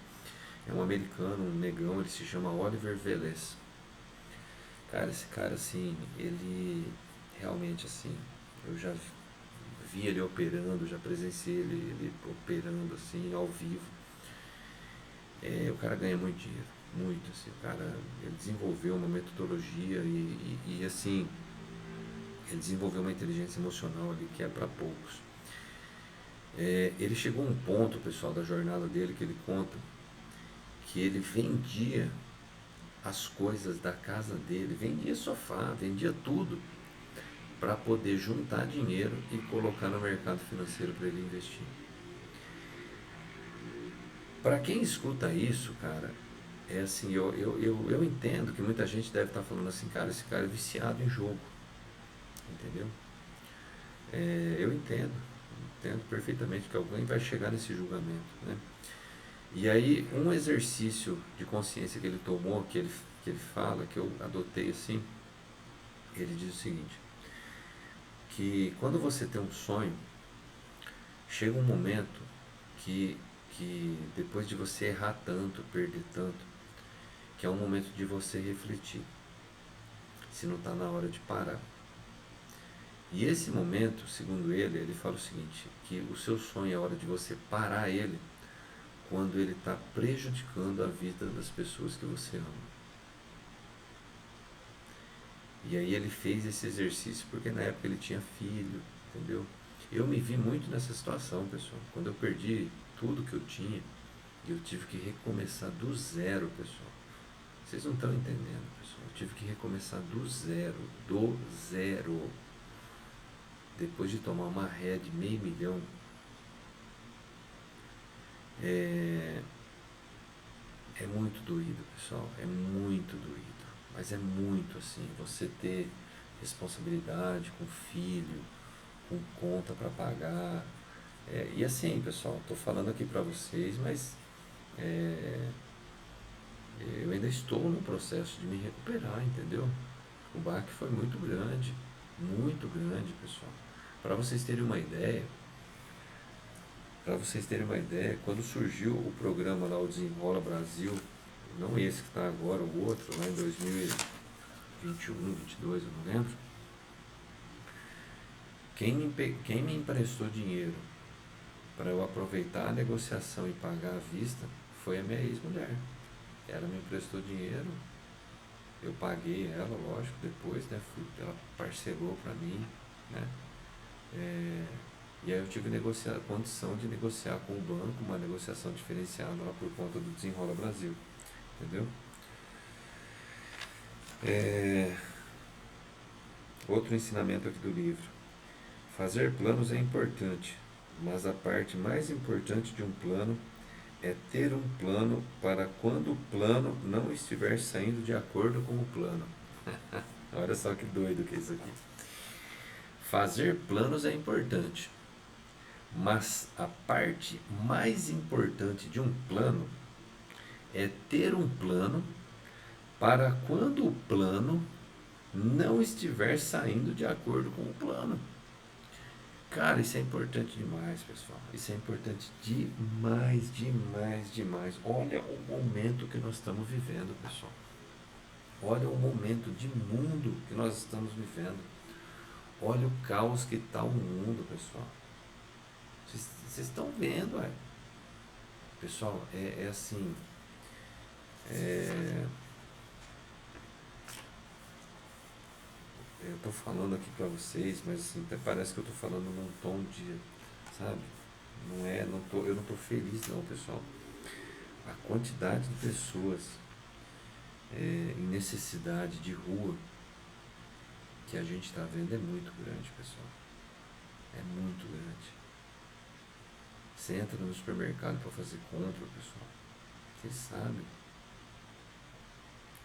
É um americano, um negão, ele se chama Oliver Velez. Cara, esse cara assim, ele realmente assim, eu já vi ele operando, já presenciei ele operando assim, ao vivo. O cara ganha muito dinheiro, muito assim, o cara, ele desenvolveu uma metodologia e assim, ele desenvolveu uma inteligência emocional ali que é para poucos. Ele chegou a um ponto, pessoal, da jornada dele, que ele conta, que ele vendia as coisas da casa dele, vendia sofá, vendia tudo, para poder juntar dinheiro e colocar no mercado financeiro para ele investir. Para quem escuta isso, cara, é assim, eu entendo que muita gente deve estar falando assim, cara, esse cara é viciado em jogo, entendeu? Eu entendo perfeitamente que alguém vai chegar nesse julgamento, né? E aí, um exercício de consciência que ele tomou, que ele fala, que eu adotei assim, ele diz o seguinte, que quando você tem um sonho, chega um momento que depois de você errar tanto, perder tanto, que é um momento de você refletir, se não está na hora de parar. E esse momento, segundo ele fala o seguinte, que o seu sonho é a hora de você parar ele, quando ele está prejudicando a vida das pessoas que você ama. E aí ele fez esse exercício porque na época ele tinha filho, entendeu? Eu me vi muito nessa situação, pessoal. Quando eu perdi tudo que eu tinha, eu tive que recomeçar do zero, pessoal. Vocês não estão entendendo, pessoal. Eu tive que recomeçar do zero. Depois de tomar uma ré de $500 mil. É muito doído, pessoal. É muito doído. Mas é muito assim, você ter responsabilidade com filho, com conta para pagar. E assim, pessoal, estou falando aqui para vocês, mas eu ainda estou no processo de me recuperar, entendeu? O baque foi muito grande, pessoal. Para vocês terem uma ideia, quando surgiu o programa lá, o Desenrola Brasil, não esse que está agora, o outro, lá em 2021, 2022, eu não lembro, quem me emprestou dinheiro para eu aproveitar a negociação e pagar à vista foi a minha ex-mulher. Ela me emprestou dinheiro, eu paguei ela, lógico, depois, né, ela parcelou para mim, né, e aí eu tive condição de negociar com o banco, uma negociação diferenciada lá por conta do Desenrola Brasil, entendeu? Outro ensinamento aqui do livro: fazer planos é importante, mas a parte mais importante de um plano é ter um plano para quando o plano não estiver saindo de acordo com o plano. Olha só que doido que é isso aqui. Fazer planos é importante, mas a parte mais importante de um plano é ter um plano para quando o plano não estiver saindo de acordo com o plano. Cara, isso é importante demais, pessoal. Isso é importante demais, demais, demais. Olha o momento que nós estamos vivendo, pessoal. Olha o momento de mundo que nós estamos vivendo. Olha o caos que está o mundo, pessoal. Vocês estão vendo, é? Pessoal, é assim. Eu estou falando aqui para vocês, mas assim, até parece que eu estou falando num tom de, sabe? Eu não estou feliz não, pessoal. A quantidade de pessoas em necessidade de rua que a gente está vendo é muito grande, pessoal. É muito grande. Você entra no supermercado para fazer compra, pessoal. Você sabe.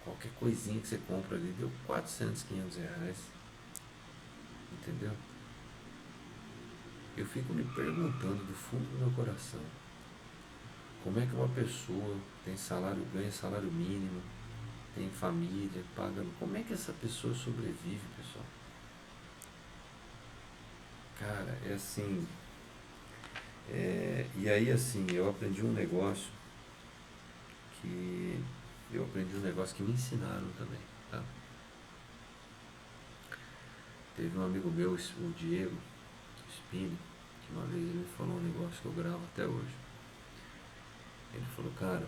Qualquer coisinha que você compra ali deu 400, 500 reais. Entendeu? Eu fico me perguntando do fundo do meu coração, como é que uma pessoa tem salário, ganha salário mínimo, tem família, paga. Como é que essa pessoa sobrevive, pessoal? Cara, é assim. E aí assim, eu aprendi um negócio que. Eu aprendi um negócio que me ensinaram também, tá? Teve um amigo meu, o Diego Spini, que uma vez ele me falou um negócio que eu gravo até hoje. Ele falou, cara,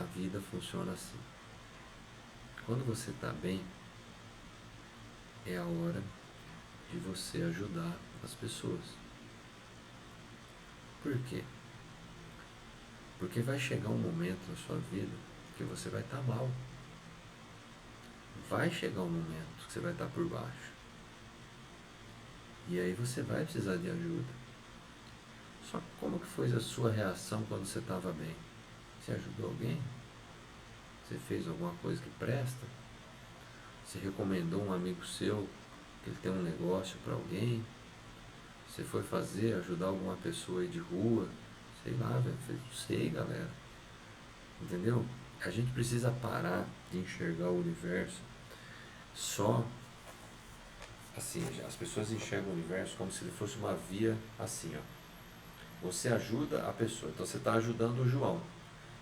a vida funciona assim. Quando você está bem, é a hora de você ajudar as pessoas. Por quê? Porque vai chegar um momento na sua vida que você vai estar mal. Vai chegar um momento que você vai estar por baixo. E aí você vai precisar de ajuda. Só que como que foi a sua reação quando você estava bem? Você ajudou alguém? Você fez alguma coisa que presta? Você recomendou um amigo seu que ele tem um negócio para alguém? Você foi ajudar alguma pessoa aí de rua? Sei lá, velho, não sei, galera. Entendeu? A gente precisa parar de enxergar o universo só assim. As pessoas enxergam o universo como se ele fosse uma via assim, ó. Você ajuda a pessoa, então você está ajudando o João.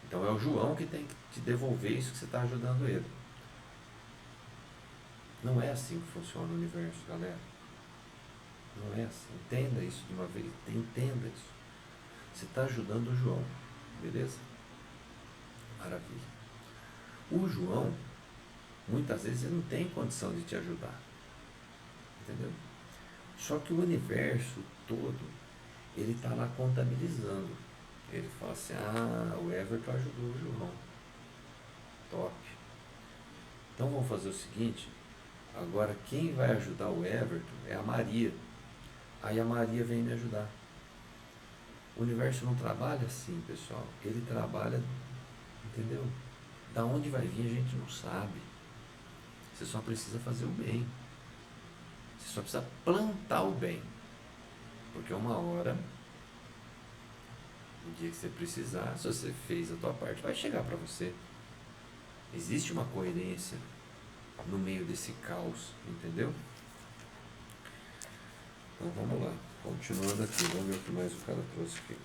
Então é o João que tem que te devolver isso que você está ajudando ele. Não é assim que funciona o universo, galera. Não é assim. Entenda isso de uma vez. Entenda isso. Você está ajudando o João. Beleza? Maravilha. O João, muitas vezes, ele não tem condição de te ajudar. Entendeu? Só que o universo todo, ele está lá contabilizando. Ele fala assim, o Everton ajudou o João. Top. Então vamos fazer o seguinte, agora quem vai ajudar o Everton é a Maria. Aí a Maria vem me ajudar. O universo não trabalha assim, pessoal. Ele trabalha, entendeu? Da onde vai vir a gente não sabe. Você só precisa fazer o bem. Você só precisa plantar o bem. Porque uma hora, no dia que você precisar, se você fez a tua parte, vai chegar para você. Existe uma coerência no meio desse caos, entendeu? Então vamos lá, continuando aqui, vamos ver o que mais o cara trouxe aqui.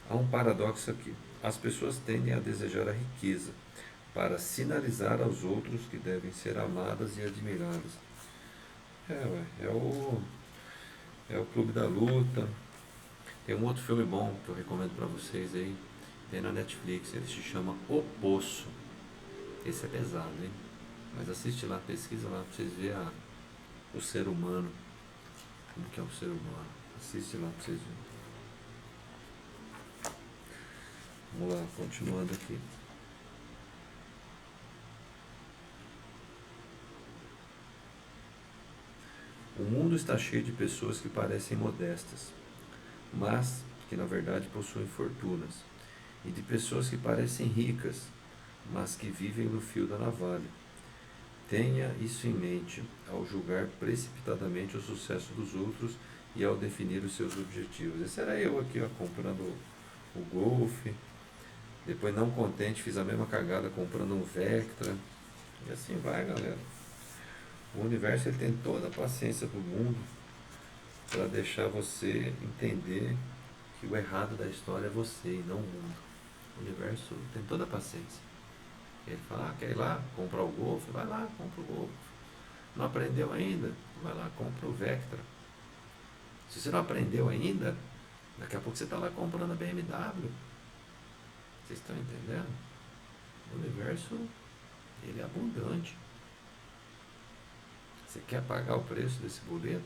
Há um paradoxo aqui. As pessoas tendem a desejar a riqueza para sinalizar aos outros que devem ser amadas e admiradas. É o Clube da Luta. Tem um outro filme bom que eu recomendo para vocês aí, tem na Netflix, ele se chama O Poço. Esse é pesado, hein? Mas assiste lá, pesquisa lá pra vocês verem o ser humano. Como que é o ser humano? Assiste lá pra vocês verem. Vamos lá, continuando aqui. O mundo está cheio de pessoas que parecem modestas, mas que na verdade possuem fortunas, e de pessoas que parecem ricas, mas que vivem no fio da navalha. Tenha isso em mente ao julgar precipitadamente o sucesso dos outros e ao definir os seus objetivos. Esse era eu aqui, ó, comprando o Golf, depois não contente fiz a mesma cagada comprando um Vectra, e assim vai, galera. O universo ele tem toda a paciência do mundo para deixar você entender que o errado da história é você e não o mundo. O universo tem toda a paciência. Ele fala, quer ir lá comprar o Golf? Vai lá, compra o Golf. Não aprendeu ainda? Vai lá, compra o Vectra. Se você não aprendeu ainda, daqui a pouco você está lá comprando a BMW. Vocês estão entendendo? O universo, ele é abundante. Você quer pagar o preço desse boleto?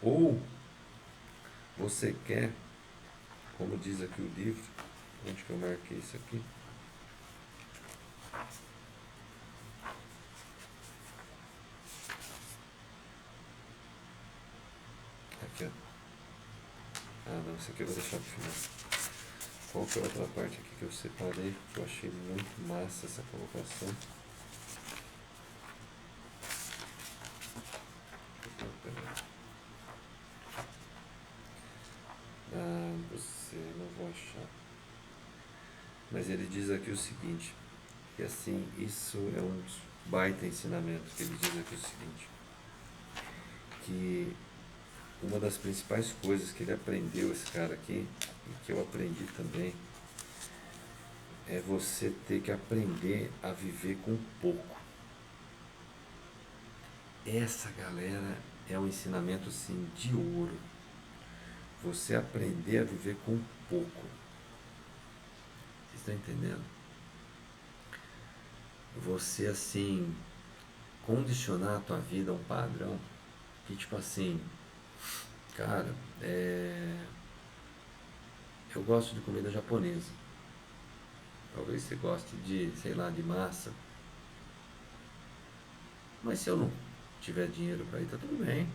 Ou você quer, como diz aqui o livro, onde que eu marquei isso aqui? Aqui, ó. Ah, não, isso aqui eu vou deixar pro final. Qual que é a outra parte aqui que eu separei, que eu achei muito massa essa colocação? Ah, você não vou achar. Mas ele diz aqui o seguinte, que assim, isso é um baita ensinamento, que ele diz aqui o seguinte, que uma das principais coisas que ele aprendeu, esse cara aqui, e que eu aprendi também, é você ter que aprender a viver com pouco. Essa, galera, é um ensinamento assim de ouro. Você aprender a viver com pouco. Vocês estão entendendo? Você assim condicionar a tua vida a um padrão que tipo assim, cara, eu gosto de comida japonesa. Talvez você goste de, sei lá, de massa. Mas se eu não tiver dinheiro para ir, tá tudo bem.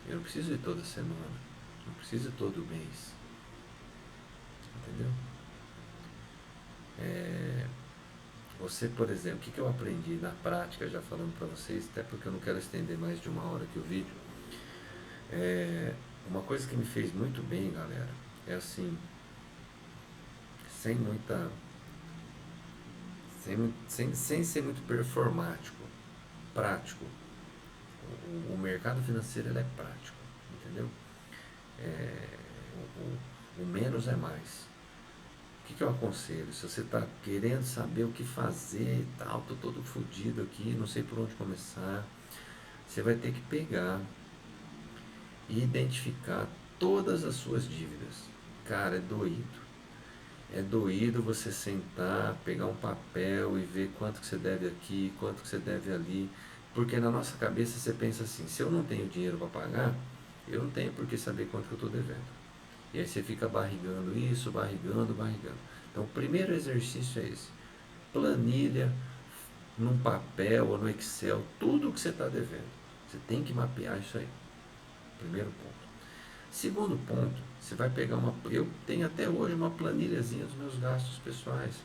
Eu não preciso ir toda semana. Não preciso ir todo mês. Entendeu? Você, por exemplo, o que eu aprendi na prática, já falando para vocês, até porque eu não quero estender mais de 1 hora aqui o vídeo. Uma coisa que me fez muito bem, galera, é assim, sem muita. Sem ser muito performático, prático. O mercado financeiro ele é prático, entendeu? O menos é mais. O que eu aconselho? Se você está querendo saber o que fazer e tal, estou todo fodido aqui, não sei por onde começar, você vai ter que pegar e identificar todas as suas dívidas. Cara, é doído. É doído você sentar, pegar um papel e ver quanto que você deve aqui, quanto que você deve ali. Porque na nossa cabeça você pensa assim, se eu não tenho dinheiro para pagar, eu não tenho por que saber quanto que eu estou devendo. E aí você fica barrigando isso, barrigando. Então o primeiro exercício é esse. Planilha num papel ou no Excel, tudo que você está devendo. Você tem que mapear isso aí. Primeiro ponto. Segundo ponto, você vai pegar uma. Eu tenho até hoje uma planilhazinha dos meus gastos pessoais.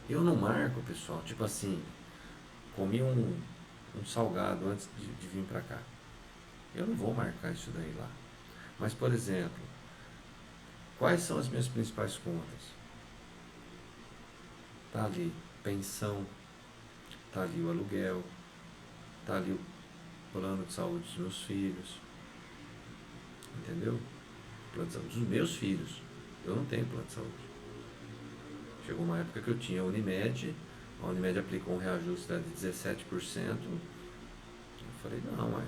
Eu não marco, pessoal, tipo assim, comi um salgado antes de vir para cá. Eu não vou marcar isso daí lá. Mas, por exemplo, quais são as minhas principais contas? Tá ali pensão, tá ali o aluguel, tá ali o plano de saúde dos meus filhos. Entendeu? Plano de saúde dos meus filhos. Eu não tenho plano de saúde. Chegou uma época que eu tinha a Unimed aplicou um reajuste de 17%. Eu falei, não, mas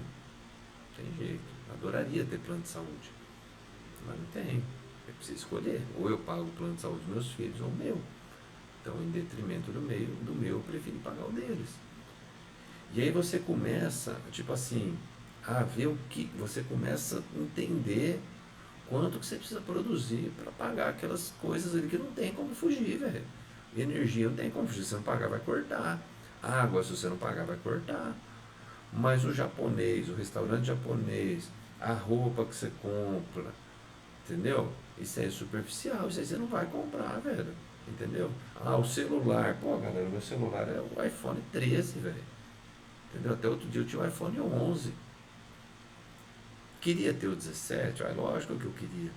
tem jeito. Adoraria ter plano de saúde. Mas não tenho. Eu preciso escolher. Ou eu pago o plano de saúde dos meus filhos ou o meu. Então, em detrimento do meu, eu prefiro pagar o deles. E aí você começa, tipo assim, a ver o que você começa a entender quanto que você precisa produzir para pagar aquelas coisas ali que não tem como fugir, velho. Energia não tem como fugir, se você não pagar vai cortar. Água, se você não pagar vai cortar. Mas o japonês, o restaurante japonês, a roupa que você compra, entendeu? Isso aí é superficial, isso aí você não vai comprar, velho. Entendeu? Ah, o celular, pô galera, meu celular é o iPhone 13, velho. Entendeu? Até outro dia eu tinha o iPhone 11. Queria ter o 17? Lógico que eu queria.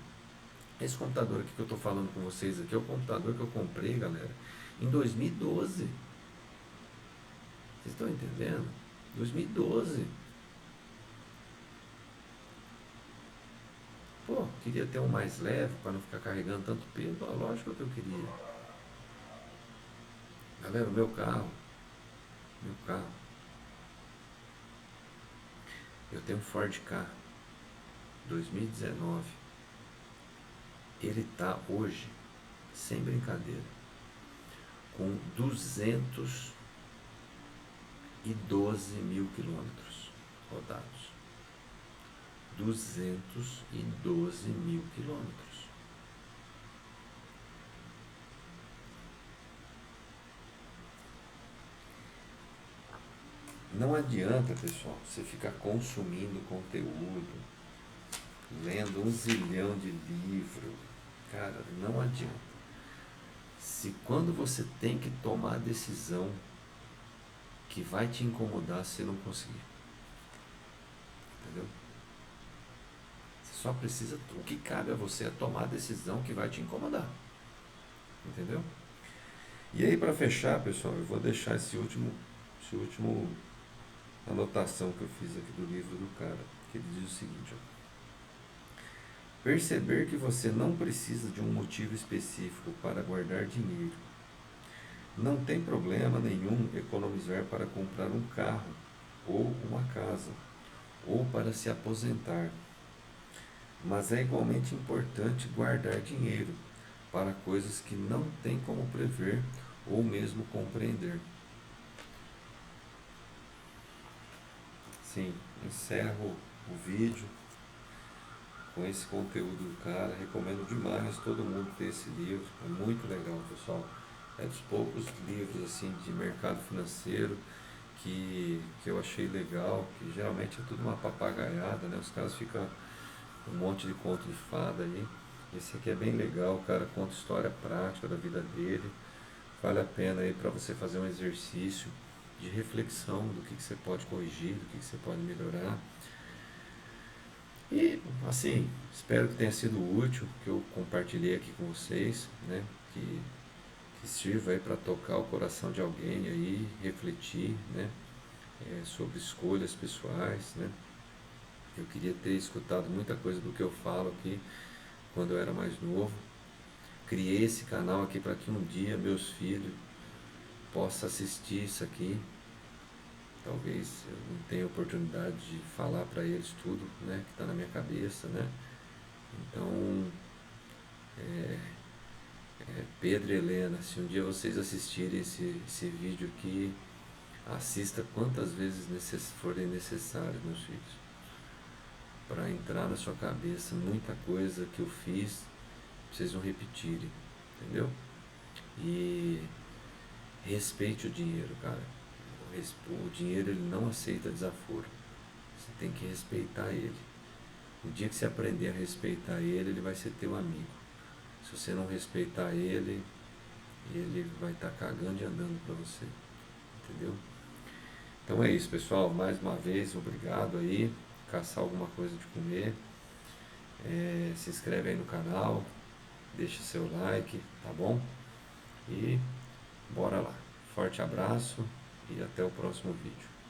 Esse computador aqui que eu estou falando com vocês aqui é o computador que eu comprei, galera, em 2012. Vocês estão entendendo? 2012. Pô, queria ter um mais leve para não ficar carregando tanto peso. Lógico que eu queria. Galera, o meu carro, eu tenho um Ford Ka 2019. Ele tá hoje, sem brincadeira, com 212 mil quilômetros rodados. 212 mil quilômetros. Não adianta, pessoal, você ficar consumindo conteúdo, lendo 1 zilhão de livros. Cara, não adianta. Se quando você tem que tomar a decisão que vai te incomodar, você não conseguir. Entendeu? Você só precisa, o que cabe a você é tomar a decisão que vai te incomodar. Entendeu? E aí, para fechar, pessoal, eu vou deixar esse último anotação que eu fiz aqui do livro do cara, que ele diz o seguinte, ó: perceber que você não precisa de um motivo específico para guardar dinheiro. Não tem problema nenhum economizar para comprar um carro ou uma casa, ou para se aposentar. Mas é igualmente importante guardar dinheiro para coisas que não tem como prever ou mesmo compreender. Sim, encerro o vídeo com esse conteúdo do cara. Recomendo demais todo mundo ter esse livro. É muito legal, pessoal. É dos poucos livros assim de mercado financeiro que eu achei legal, que geralmente é tudo uma papagaiada, né? Os caras ficam um monte de conto de fada aí. Esse aqui é bem legal, o cara conta história prática da vida dele. Vale a pena aí para você fazer um exercício de reflexão do que você pode corrigir, do que você pode melhorar. E assim, espero que tenha sido útil, que eu compartilhei aqui com vocês, né? Que sirva aí para tocar o coração de alguém aí, refletir, né? Sobre escolhas pessoais, né? Eu queria ter escutado muita coisa do que eu falo aqui quando eu era mais novo. Criei esse canal aqui para que um dia meus filhos possam assistir isso aqui. Talvez eu não tenha oportunidade de falar para eles tudo, né, que está na minha cabeça, né? Então, Pedro e Helena, se um dia vocês assistirem esse vídeo aqui, assista quantas vezes forem necessárias, meus filhos, para entrar na sua cabeça muita coisa que eu fiz, vocês vão repetirem, entendeu? E respeite o dinheiro, cara. O dinheiro, ele não aceita desaforo. Você tem que respeitar ele. O dia que você aprender a respeitar ele, ele vai ser teu amigo. Se você não respeitar ele, ele vai estar cagando e andando para você. Entendeu? Então é isso, pessoal. Mais uma vez, obrigado aí. Caçar alguma coisa de comer. Se inscreve aí no canal. Deixa seu like, tá bom? E bora lá. Forte abraço e até o próximo vídeo.